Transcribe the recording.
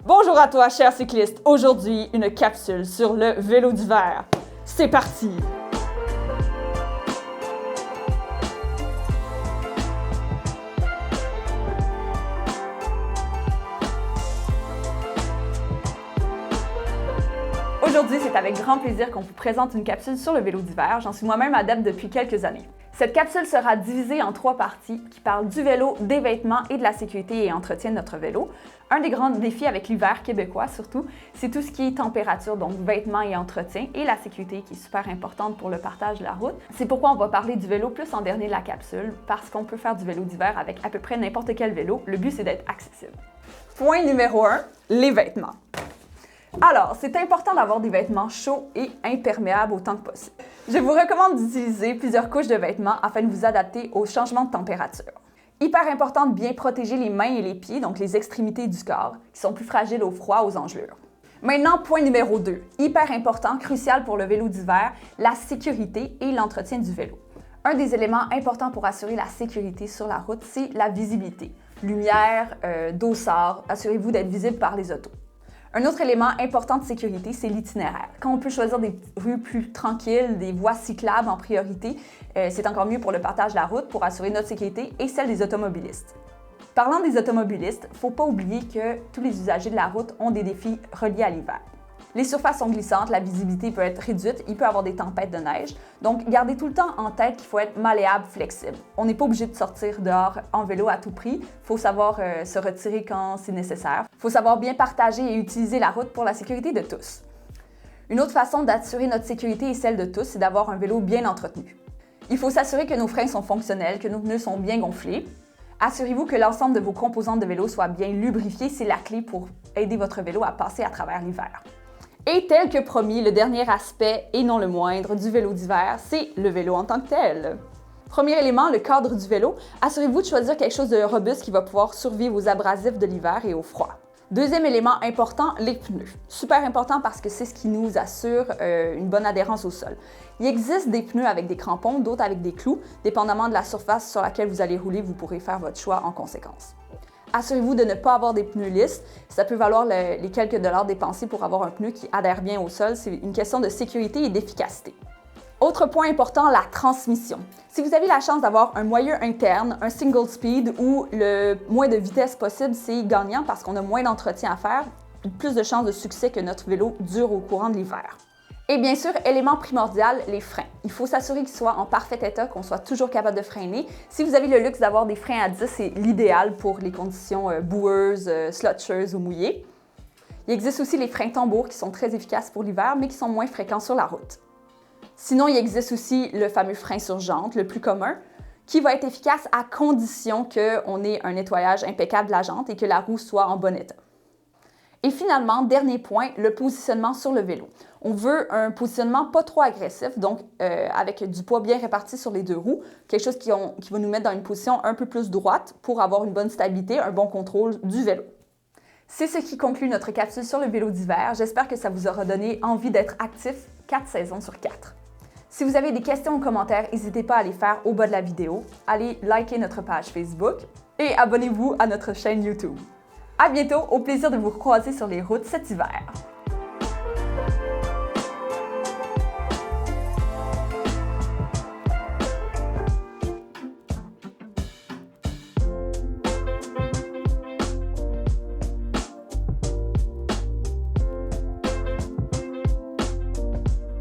Bonjour à toi, cher cycliste. Aujourd'hui, une capsule sur le vélo d'hiver. C'est parti! Aujourd'hui, c'est avec grand plaisir qu'on vous présente une capsule sur le vélo d'hiver. J'en suis moi-même adepte depuis quelques années. Cette capsule sera divisée en 3 parties qui parlent du vélo, des vêtements et de la sécurité et entretien de notre vélo. Un des grands défis avec l'hiver québécois surtout, c'est tout ce qui est température, donc vêtements et entretien, et la sécurité qui est super importante pour le partage de la route. C'est pourquoi on va parler du vélo plus en dernier de la capsule, parce qu'on peut faire du vélo d'hiver avec à peu près n'importe quel vélo. Le but, c'est d'être accessible. Point numéro 1, les vêtements. Alors, c'est important d'avoir des vêtements chauds et imperméables autant que possible. Je vous recommande d'utiliser plusieurs couches de vêtements afin de vous adapter aux changements de température. Hyper important de bien protéger les mains et les pieds, donc les extrémités du corps, qui sont plus fragiles au froid, aux engelures. Maintenant, point numéro 2, hyper important, crucial pour le vélo d'hiver, la sécurité et l'entretien du vélo. Un des éléments importants pour assurer la sécurité sur la route, c'est la visibilité. Lumière, dossard, assurez-vous d'être visible par les autos. Un autre élément important de sécurité, c'est l'itinéraire. Quand on peut choisir des rues plus tranquilles, des voies cyclables en priorité, c'est encore mieux pour le partage de la route, pour assurer notre sécurité et celle des automobilistes. Parlant des automobilistes, il ne faut pas oublier que tous les usagers de la route ont des défis reliés à l'hiver. Les surfaces sont glissantes, la visibilité peut être réduite, il peut y avoir des tempêtes de neige. Donc, gardez tout le temps en tête qu'il faut être malléable, flexible. On n'est pas obligé de sortir dehors en vélo à tout prix. Il faut savoir se retirer quand c'est nécessaire. Il faut savoir bien partager et utiliser la route pour la sécurité de tous. Une autre façon d'assurer notre sécurité et celle de tous, c'est d'avoir un vélo bien entretenu. Il faut s'assurer que nos freins sont fonctionnels, que nos pneus sont bien gonflés. Assurez-vous que l'ensemble de vos composantes de vélo soient bien lubrifiées. C'est la clé pour aider votre vélo à passer à travers l'hiver. Et tel que promis, le dernier aspect, et non le moindre, du vélo d'hiver, c'est le vélo en tant que tel. Premier élément, le cadre du vélo. Assurez-vous de choisir quelque chose de robuste qui va pouvoir survivre aux abrasifs de l'hiver et au froid. Deuxième élément important, les pneus. Super important parce que c'est ce qui nous assure une bonne adhérence au sol. Il existe des pneus avec des crampons, d'autres avec des clous. Dépendamment de la surface sur laquelle vous allez rouler, vous pourrez faire votre choix en conséquence. Assurez-vous de ne pas avoir des pneus lisses. Ça peut valoir les quelques dollars dépensés pour avoir un pneu qui adhère bien au sol. C'est une question de sécurité et d'efficacité. Autre point important, la transmission. Si vous avez la chance d'avoir un moyeu interne, un single speed ou le moins de vitesse possible, c'est gagnant parce qu'on a moins d'entretien à faire, plus de chances de succès que notre vélo dure au courant de l'hiver. Et bien sûr, élément primordial, les freins. Il faut s'assurer qu'ils soient en parfait état, qu'on soit toujours capable de freiner. Si vous avez le luxe d'avoir des freins à 10, c'est l'idéal pour les conditions boueuses, slotcheuses ou mouillées. Il existe aussi les freins tambours qui sont très efficaces pour l'hiver, mais qui sont moins fréquents sur la route. Sinon, il existe aussi le fameux frein sur jante, le plus commun, qui va être efficace à condition qu'on ait un nettoyage impeccable de la jante et que la roue soit en bon état. Et finalement, dernier point, le positionnement sur le vélo. On veut un positionnement pas trop agressif, donc avec du poids bien réparti sur les deux roues, quelque chose qui va nous mettre dans une position un peu plus droite pour avoir une bonne stabilité, un bon contrôle du vélo. C'est ce qui conclut notre capsule sur le vélo d'hiver. J'espère que ça vous aura donné envie d'être actif 4 saisons sur 4. Si vous avez des questions ou commentaires, n'hésitez pas à les faire au bas de la vidéo. Allez liker notre page Facebook et abonnez-vous à notre chaîne YouTube. À bientôt, au plaisir de vous croiser sur les routes cet hiver.